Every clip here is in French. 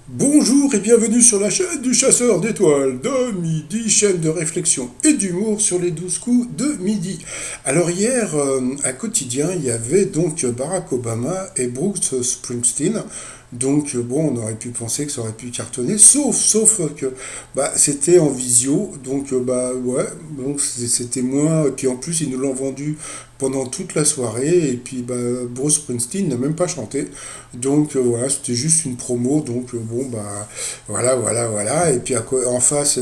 Bonjour et bienvenue sur la chaîne du chasseur d'étoiles de midi, chaîne de réflexion et d'humour sur les 12 coups de midi. Alors hier, à quotidien, il y avait donc Barack Obama et Bruce Springsteen. Donc bon, on aurait pu penser que ça aurait pu cartonner, sauf que bah, c'était en visio, donc bah ouais, donc c'était moins, et puis en plus ils nous l'ont vendu pendant toute la soirée, et puis bah, Bruce Springsteen n'a même pas chanté, donc voilà, c'était juste une promo, donc bon bah voilà, et puis en face,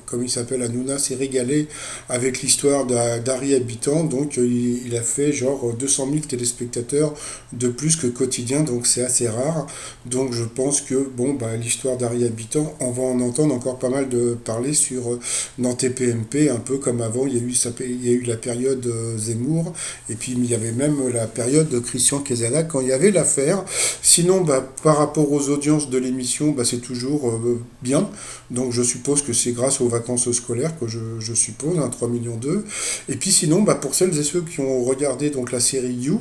comme il s'appelle, Hanouna s'est régalé avec l'histoire d'Harry Habitant, donc il a fait genre 200 000 téléspectateurs de plus que quotidien, donc c'est assez rare. Donc je pense que bon, bah, l'histoire d'Harry Habitant, on va en entendre encore pas mal de parler sur dans TPMP, un peu comme avant, il y a eu la période Zemmour, et puis il y avait même la période de Christian Quesada quand il y avait l'affaire. Sinon, bah, par rapport aux audiences de l'émission, bah, c'est toujours bien. Donc je suppose que c'est grâce aux vacances scolaires que je suppose, 3 millions d'eux. Et puis sinon, bah, pour celles et ceux qui ont regardé donc la série You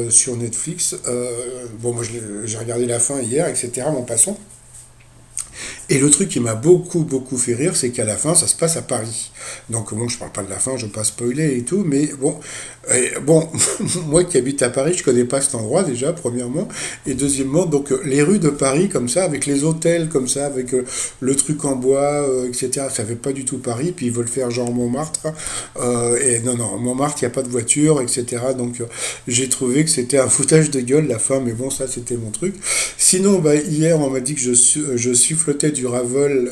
sur Netflix, bon moi j'ai regardé la fin hier, etc. Mon passant. Et le truc qui m'a beaucoup fait rire, c'est qu'à la fin, ça se passe à Paris. Donc bon, je parle pas de la fin, je vais pas spoiler et tout, mais bon, moi qui habite à Paris, je connais pas cet endroit déjà, premièrement, et deuxièmement, donc les rues de Paris comme ça, avec les hôtels comme ça, avec le truc en bois, etc. Ça fait pas du tout Paris, puis ils veulent faire genre Montmartre, et non, Montmartre, il y a pas de voiture, etc. Donc j'ai trouvé que c'était un foutage de gueule la fin, mais bon, ça c'était mon truc. Sinon, bah, hier, on m'a dit que je sifflotais du Ravel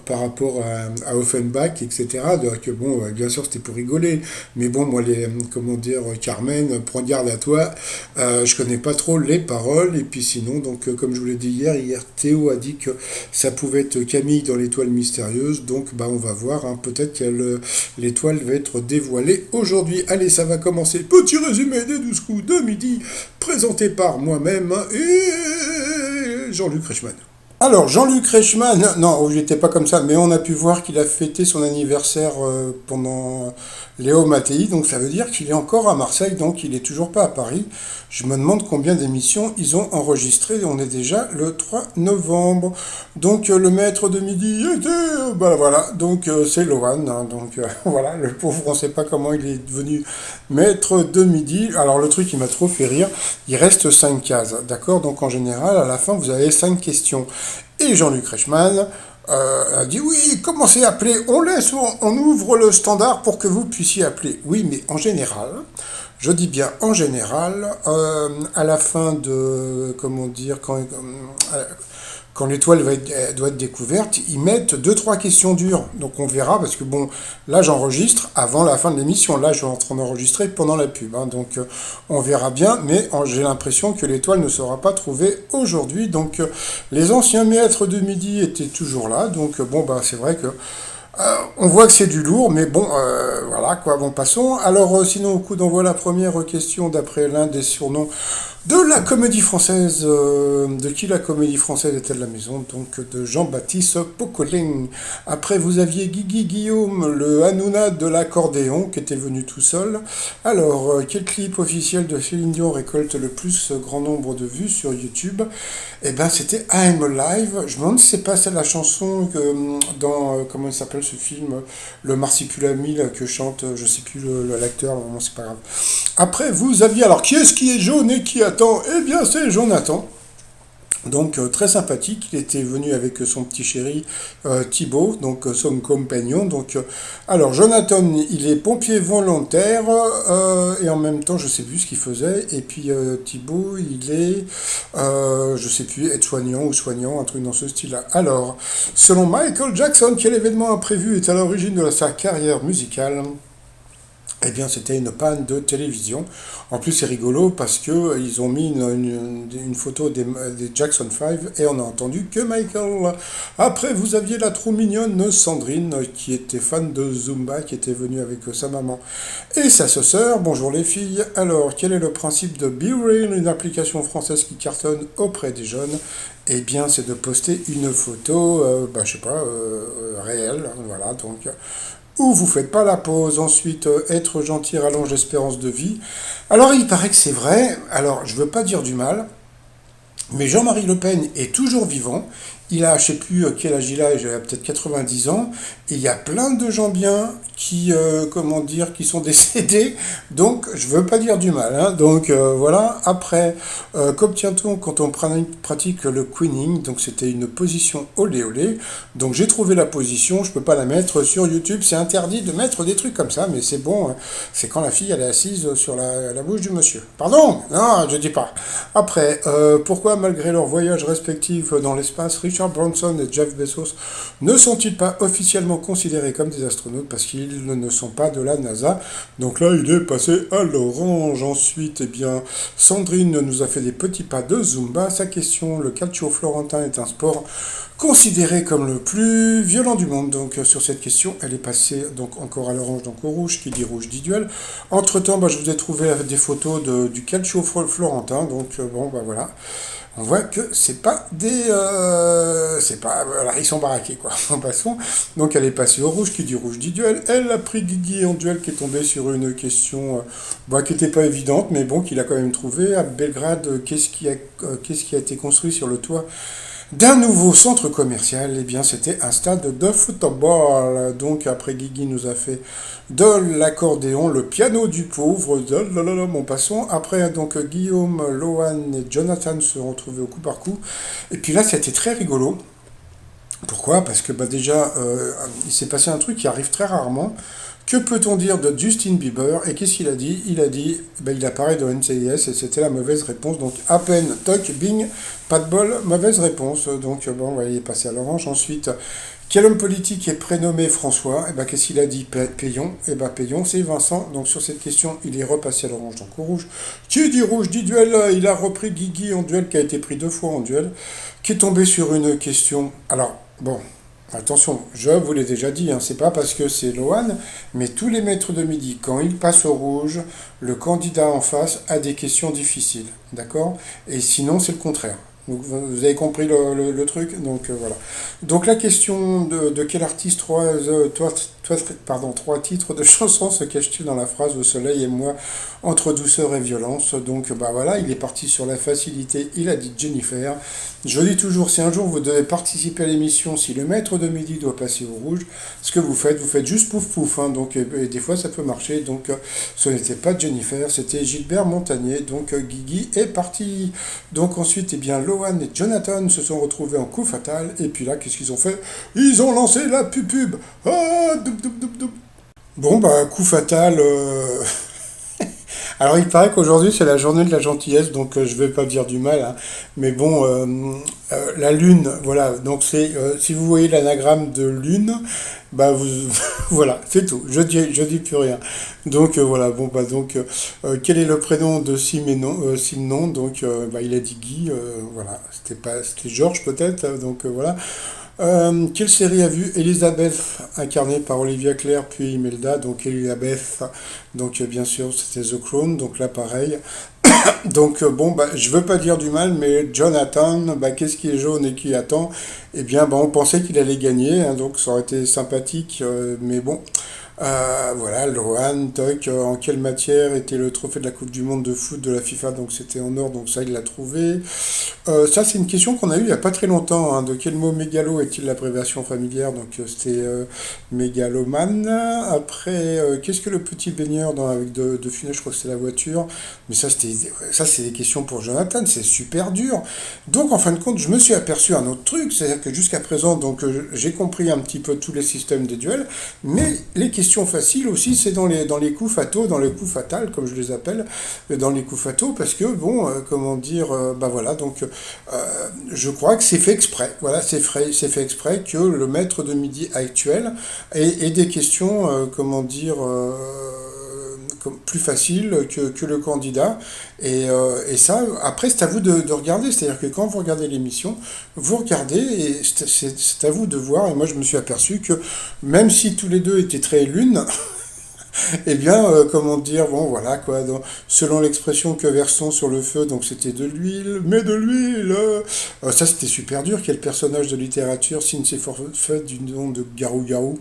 par rapport à Offenbach, etc. Donc, bon, bien sûr, c'était pour rigoler. Mais bon, moi, comment dire, Carmen, prends garde à toi. Je connais pas trop les paroles. Et puis sinon, donc, comme je vous l'ai dit hier, Théo a dit que ça pouvait être Camille dans l'étoile mystérieuse. Donc, bah, on va voir. Hein, peut-être que l'étoile va être dévoilée aujourd'hui. Allez, ça va commencer. Petit résumé des 12 coups de midi, présenté par moi-même et Jean-Luc Reichmann. Alors, Jean-Luc Reichmann, non, il n'était pas comme ça, mais on a pu voir qu'il a fêté son anniversaire pendant Léo Mattei, donc ça veut dire qu'il est encore à Marseille, donc il n'est toujours pas à Paris. Je me demande combien d'émissions ils ont enregistré, on est déjà le 3 novembre. Donc le maître de midi était, bah voilà, donc c'est Lohan, hein, donc voilà, le pauvre, on ne sait pas comment il est devenu maître de midi. Alors le truc qui m'a trop fait rire, il reste 5 cases, d'accord? Donc en général, à la fin, vous avez 5 questions. Et Jean-Luc Reichmann a dit oui, commencez à appeler, on ouvre le standard pour que vous puissiez appeler. Oui, mais en général, je dis bien en général, à la fin de, comment dire, quand l'étoile doit être découverte, ils mettent deux trois questions dures. Donc on verra, parce que bon, là j'enregistre avant la fin de l'émission. Là je suis en train d'enregistrer pendant la pub. Hein, donc on verra bien, mais j'ai l'impression que l'étoile ne sera pas trouvée aujourd'hui. Donc les anciens maîtres de midi étaient toujours là. Donc bon, bah c'est vrai que on voit que c'est du lourd, mais bon, voilà quoi, bon, passons. Alors, sinon, au coup d'envoi, la première question, d'après l'un des surnoms de la comédie française. De qui la comédie française est-elle la maison? Donc, de Jean-Baptiste Poquelin. Après, vous aviez Guigui Guillaume, le Hanouna de l'accordéon, qui était venu tout seul. Alors, quel clip officiel de Céline Dion récolte le plus grand nombre de vues sur YouTube? Eh ben, c'était I'm Alive. Je me demande si c'est pas celle la chanson que, dans, comment il s'appelle ce film, le Marsipulami, là, que chante, je sais plus l'acteur, vraiment c'est pas grave. Après, vous aviez, alors qui est-ce qui est jaune et qui attend? Eh bien, c'est Jonathan. Donc très sympathique, il était venu avec son petit chéri Thibaut, donc son compagnon. Donc alors Jonathan, il est pompier volontaire et en même temps je sais plus ce qu'il faisait. Et puis Thibaut, il est je sais plus aide-soignant ou soignant, un truc dans ce style-là. Alors selon Michael Jackson, quel événement imprévu est à l'origine de sa carrière musicale? Eh bien, c'était une panne de télévision. En plus, c'est rigolo parce que ils ont mis une photo des Jackson 5 et on a entendu que Michael. Après, vous aviez la trop mignonne Sandrine qui était fan de Zumba, qui était venue avec sa maman et sa sœur. Bonjour les filles. Alors, quel est le principe de BeReal, une application française qui cartonne auprès des jeunes? Eh bien, c'est de poster une photo, bah, je sais pas, réelle. Voilà, donc ou vous faites pas la pause. Ensuite, être gentil rallonge l'espérance de vie. Alors, il paraît que c'est vrai. Alors, je veux pas dire du mal, Mais Jean-Marie Le Pen est toujours vivant. Il a, je sais plus quel âge il a peut-être 90 ans. Et il y a plein de gens bien qui, comment dire, qui sont décédés. Donc, je veux pas dire du mal, hein. Donc, voilà. Après, qu'obtient-on quand on pratique le queening? Donc, c'était une position olé olé. Donc, j'ai trouvé la position. Je peux pas la mettre sur YouTube. C'est interdit de mettre des trucs comme ça. Mais c'est bon. C'est quand la fille, elle est assise sur la bouche du monsieur. Pardon? Non, je dis pas. Après, pourquoi, malgré leurs voyages respectifs dans l'espace, Richard Branson et Jeff Bezos ne sont-ils pas officiellement considérés comme des astronautes parce qu'ils ne sont pas de la NASA? Donc là, il est passé à l'orange. Ensuite, eh bien, Sandrine nous a fait des petits pas de Zumba. Sa question, le calcio florentin est un sport considéré comme le plus violent du monde. Donc sur cette question, elle est passée donc encore à l'orange, donc au rouge, qui dit rouge dit duel. Entre-temps, bah, je vous ai trouvé des photos du calcio florentin. Donc bon, bah voilà. On voit que c'est pas des... c'est pas... Voilà, ils sont baraqués, quoi. En passant. Donc elle est passée au rouge, qui dit rouge dit duel. Elle a pris Guigui en duel, qui est tombé sur une question bah, qui n'était pas évidente, mais bon, qu'il a quand même trouvé. À Belgrade, qu'est-ce qui a été construit sur le toit d'un nouveau centre commercial? Eh bien, c'était un stade de football. Donc, après, Guigui nous a fait de l'accordéon, le piano du pauvre. Bon, passons. Après, donc, Guillaume, Lohan et Jonathan se sont retrouvés au coup par coup. Et puis là, c'était très rigolo. Pourquoi? Parce que bah, déjà, il s'est passé un truc qui arrive très rarement. Que peut-on dire de Justin Bieber? Et qu'est-ce qu'il a dit? Il a dit, ben, il apparaît dans NCIS et c'était la mauvaise réponse. Donc à peine, toc, bing, pas de bol, mauvaise réponse. Donc bon, ouais, il est passé à l'orange. Ensuite, quel homme politique est prénommé François? Et ben, qu'est-ce qu'il a dit? Payon. Et ben Payon, c'est Vincent. Donc sur cette question, il est repassé à l'orange, donc au rouge. Qui dit rouge dit duel? Il a repris Guigui en duel, qui a été pris 2 fois en duel, qui est tombé sur une question. Alors, bon. Attention, je vous l'ai déjà dit, hein, c'est pas parce que c'est Lohan, mais tous les maîtres de midi, quand ils passent au rouge, le candidat en face a des questions difficiles, d'accord? Et sinon, c'est le contraire. Donc, vous avez compris le truc? Donc voilà. Donc la question de quel artiste pardon, 3 titres de chansons se cachent-ils dans la phrase au soleil et moi entre douceur et violence? Donc bah voilà, il est parti sur la facilité, il a dit Jennifer. Je dis toujours, si un jour vous devez participer à l'émission, si le maître de midi doit passer au rouge, ce que vous faites juste pouf pouf, hein, donc et des fois ça peut marcher. Donc ce n'était pas Jennifer, c'était Gilbert Montagnier. Donc Guigui est parti. Donc ensuite, eh bien, Lohan et Jonathan se sont retrouvés en coup fatal. Et puis là, qu'est-ce qu'ils ont fait? Ils ont lancé la pub. Ah, doup, doup, doup, doup. Bon, bah, coup fatal. Alors, il paraît qu'aujourd'hui, c'est la journée de la gentillesse, donc je vais pas dire du mal, hein. Mais bon, la lune, voilà. Donc, si vous voyez l'anagramme de lune, bah, vous, voilà, c'est tout. Je dis plus rien. Donc, voilà. Bon, bah, donc, quel est le prénom de Simon? Donc, bah, il a dit Guy, voilà. C'était Georges peut-être, donc voilà. Quelle série a vu Elisabeth, incarnée par Olivia Clare, puis Imelda? Donc Elisabeth, donc bien sûr c'était The Crown, donc là pareil. Donc bon, bah, je veux pas dire du mal, mais Jonathan, bah, qu'est-ce qui est jaune et qui attend? Eh bien, bah, on pensait qu'il allait gagner, hein, donc ça aurait été sympathique, mais bon. Voilà, Lohan, toc, en quelle matière était le trophée de la Coupe du Monde de foot de la FIFA? Donc c'était en or, donc ça il l'a trouvé. Ça c'est une question qu'on a eue il n'y a pas très longtemps, hein. De quel mot mégalo est-il l'abréviation familière? Donc c'était mégalomane. Après, qu'est-ce que le petit baigneur avec de Funès? Je crois que c'est la voiture. Mais ça c'est des questions pour Jonathan, c'est super dur. Donc en fin de compte, je me suis aperçu un autre truc, c'est-à-dire que jusqu'à présent, donc j'ai compris un petit peu tous les systèmes des duels, mais les questions faciles aussi, c'est dans les coups fataux, dans les coups fatals, comme je les appelle, dans les coups fataux, parce que, bon, comment dire, bah voilà, donc je crois que c'est fait exprès. Voilà, c'est fait exprès que le maître de midi actuel ait des questions, comment dire, plus faciles que le candidat. Et ça, après, c'est à vous de regarder. C'est-à-dire que quand vous regardez l'émission, vous regardez et c'est à vous de voir. Et moi, je me suis aperçu que même si tous les deux étaient très lunes, eh bien, comment dire, bon, voilà, quoi, selon l'expression que versons sur le feu, donc c'était de l'huile, mais de l'huile. Ça, c'était super dur. Quel personnage de littérature signe ses forfaits du nom de Garou-Garou?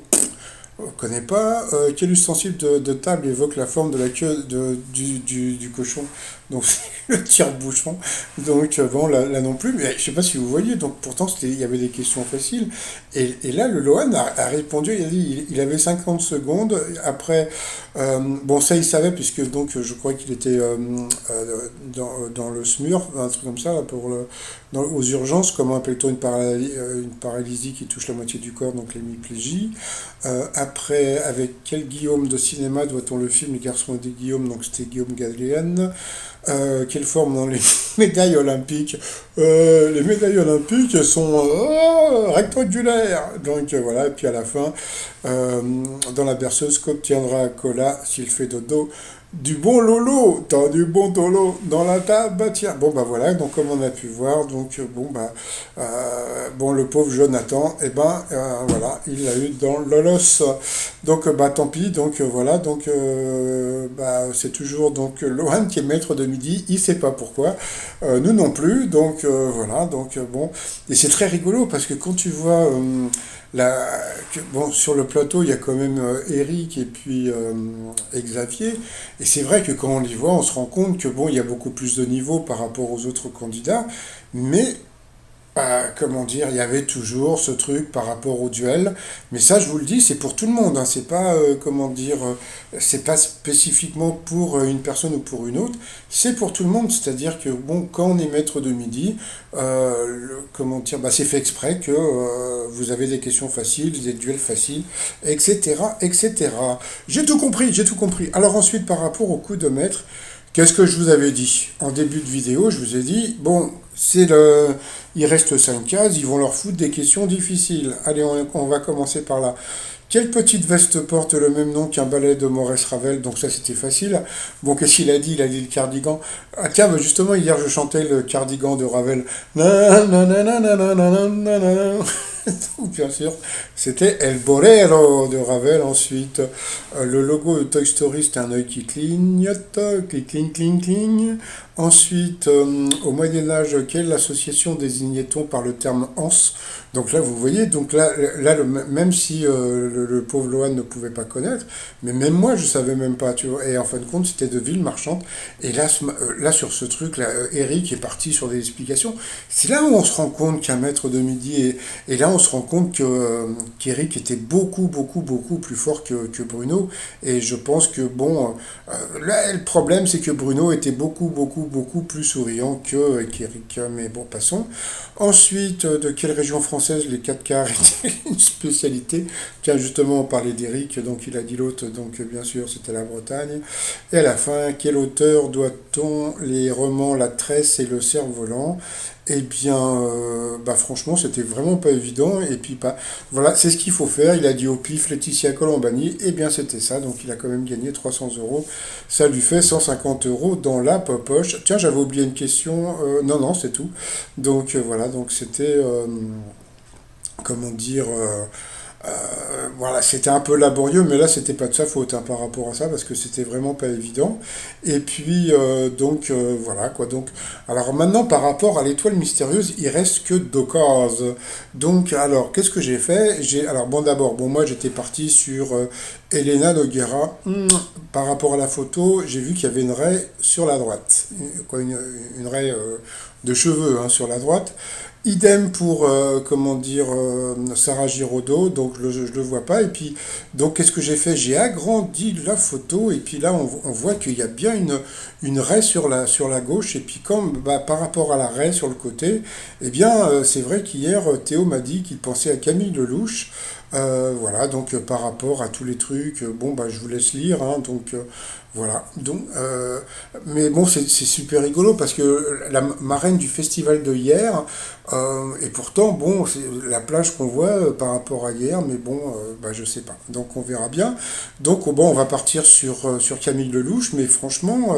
On ne connaît pas. Quel ustensile de table évoque la forme de la queue du cochon? donc le tire-bouchon. Donc bon, là non plus, mais je sais pas si vous voyez, donc pourtant il y avait des questions faciles. Et là, le Lohan a répondu, il a dit, il avait 50 secondes. Après, bon, ça il savait, puisque donc je crois qu'il était dans le SMUR, un truc comme ça, là, aux urgences, comment appelle-t-on une paralysie qui touche la moitié du corps, donc l'hémiplégie. Après, avec quel Guillaume de cinéma doit-on le film Les garçons des Guillaume, donc c'était Guillaume Gallienne. Quelle forme dans les médailles olympiques? Les médailles olympiques sont rectangulaires. Donc voilà, et puis à la fin, euh, dans la berceuse, qu'obtiendra Cola s'il fait dodo? Du bon Lolo, t'as du bon Tolo dans la tabatière. Bon bah voilà, donc comme on a pu voir, donc bon bah bon le pauvre Jonathan, et ben voilà, il l'a eu dans l'olos. Donc bah tant pis, donc voilà, donc bah c'est toujours donc Lohan qui est maître de midi, il sait pas pourquoi, nous non plus, donc voilà, donc bon, et c'est très rigolo parce que quand tu vois la, bon, sur le plateau, il y a quand même Eric et puis et Xavier. Et c'est vrai que quand on les voit, on se rend compte que bon, il y a beaucoup plus de niveau par rapport aux autres candidats. Mais comment dire, il y avait toujours ce truc par rapport au duel. Mais ça, je vous le dis, c'est pour tout le monde. Hein. C'est pas, comment dire, c'est pas spécifiquement pour une personne ou pour une autre. C'est pour tout le monde. C'est-à-dire que, bon, quand on est maître de midi, comment dire, bah, c'est fait exprès que vous avez des questions faciles, des duels faciles, etc., etc. J'ai tout compris, j'ai tout compris. Alors ensuite, par rapport au coup de maître, qu'est-ce que je vous avais dit? En début de vidéo, je vous ai dit, bon, il reste 5 cases, ils vont leur foutre des questions difficiles. Allez, on va commencer par là. Quelle petite veste porte le même nom qu'un ballet de Maurice Ravel? Donc ça, c'était facile. Bon, qu'est-ce qu'il a dit? Il a dit le cardigan. Ah tiens, bah, justement, hier, je chantais le cardigan de Ravel. Na, na, na, na, na, na, na, na, na. Donc, bien sûr, c'était El Bolero de Ravel. Ensuite, le logo de Toy Story, c'était un œil qui clignote, qui cligne, cligne, cligne. Ensuite, au Moyen-Âge, quelle association désignait-on par le terme anse? Donc là, vous voyez, donc là même si le pauvre Lohan ne pouvait pas connaître, mais même moi, je savais même pas, tu vois. Et en fin de compte, c'était de ville marchande. Et là, là sur ce truc, là, Eric est parti sur des explications. C'est là où on se rend compte qu'un maître de midi, et là, on se rend compte qu'Eric était beaucoup, beaucoup, beaucoup plus fort que Bruno. Et je pense que, bon, là, le problème, c'est que Bruno était beaucoup, beaucoup, beaucoup plus souriant qu'Eric. Mais bon, passons. Ensuite, de quelle région française les 4 quarts étaient une spécialité? Tiens, justement, on parlait d'Eric, donc il a dit l'autre, donc bien sûr, c'était la Bretagne. Et à la fin, quel auteur doit-on les romans La Tresse et le Cerf-Volant? Eh bien, bah franchement, c'était vraiment pas évident. Et puis, pas. Voilà, c'est ce qu'il faut faire. Il a dit au pif Laetitia Colombani. Eh bien, c'était ça. Donc, il a quand même gagné 300 euros. Ça lui fait 150 euros dans la poche. Tiens, j'avais oublié une question. Non, non, c'est tout. Donc, voilà. Donc, c'était. Comment dire. Voilà, c'était un peu laborieux, mais là, c'était pas de sa faute hein, par rapport à ça, parce que c'était vraiment pas évident. Et puis, donc, voilà, quoi. Donc, alors maintenant, par rapport à l'étoile mystérieuse, il reste que deux cases. Donc, alors, qu'est-ce que j'ai fait? Alors, bon, d'abord, bon, moi, j'étais parti sur Elena Noguera. Par rapport à la photo, j'ai vu qu'il y avait une raie sur la droite. Quoi, une raie de cheveux hein, sur la droite. Idem pour, comment dire, Sarah Giraudot, donc je ne le vois pas. Et puis, donc qu'est-ce que j'ai fait? J'ai agrandi la photo, et puis là, on voit qu'il y a bien une raie sur la gauche. Et puis, comme bah, par rapport à la raie sur le côté, eh bien, c'est vrai qu'hier, Théo m'a dit qu'il pensait à Camille Lelouch. Voilà, donc par rapport à tous les trucs, bon, bah, je vous laisse lire, hein, donc voilà. Donc, mais bon, c'est super rigolo parce que la marraine du festival de hier, et pourtant, bon, c'est la plage qu'on voit par rapport à hier, mais bon, bah, je sais pas. Donc on verra bien. Donc bon, on va partir sur Camille Lelouch, mais franchement,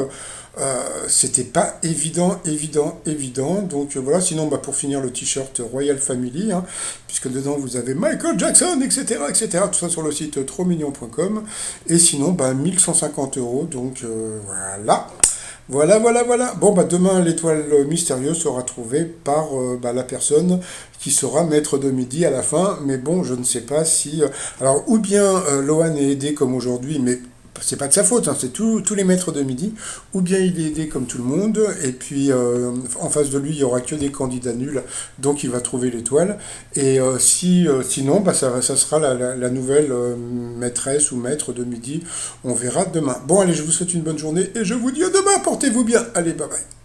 c'était pas évident, évident, évident. Donc voilà, sinon, bah, pour finir, le t-shirt Royal Family, hein, puisque dedans vous avez Michael Jackson, etc., etc., tout ça sur le site trotsmignon.com. Et sinon, bah, 1150 euros, donc voilà. Voilà, voilà, voilà. Bon, bah demain, l'étoile mystérieuse sera trouvée par bah, la personne qui sera maître de midi à la fin. Mais bon, je ne sais pas si... alors, ou bien Lohan est aidé comme aujourd'hui, mais c'est pas de sa faute, hein, c'est tous les maîtres de midi, ou bien il est aidé comme tout le monde, et puis en face de lui, il y aura que des candidats nuls, donc il va trouver l'étoile. Et sinon, bah, ça sera la nouvelle maîtresse ou maître de midi. On verra demain. Bon, allez, je vous souhaite une bonne journée, et je vous dis à demain, portez-vous bien. Allez, bye bye.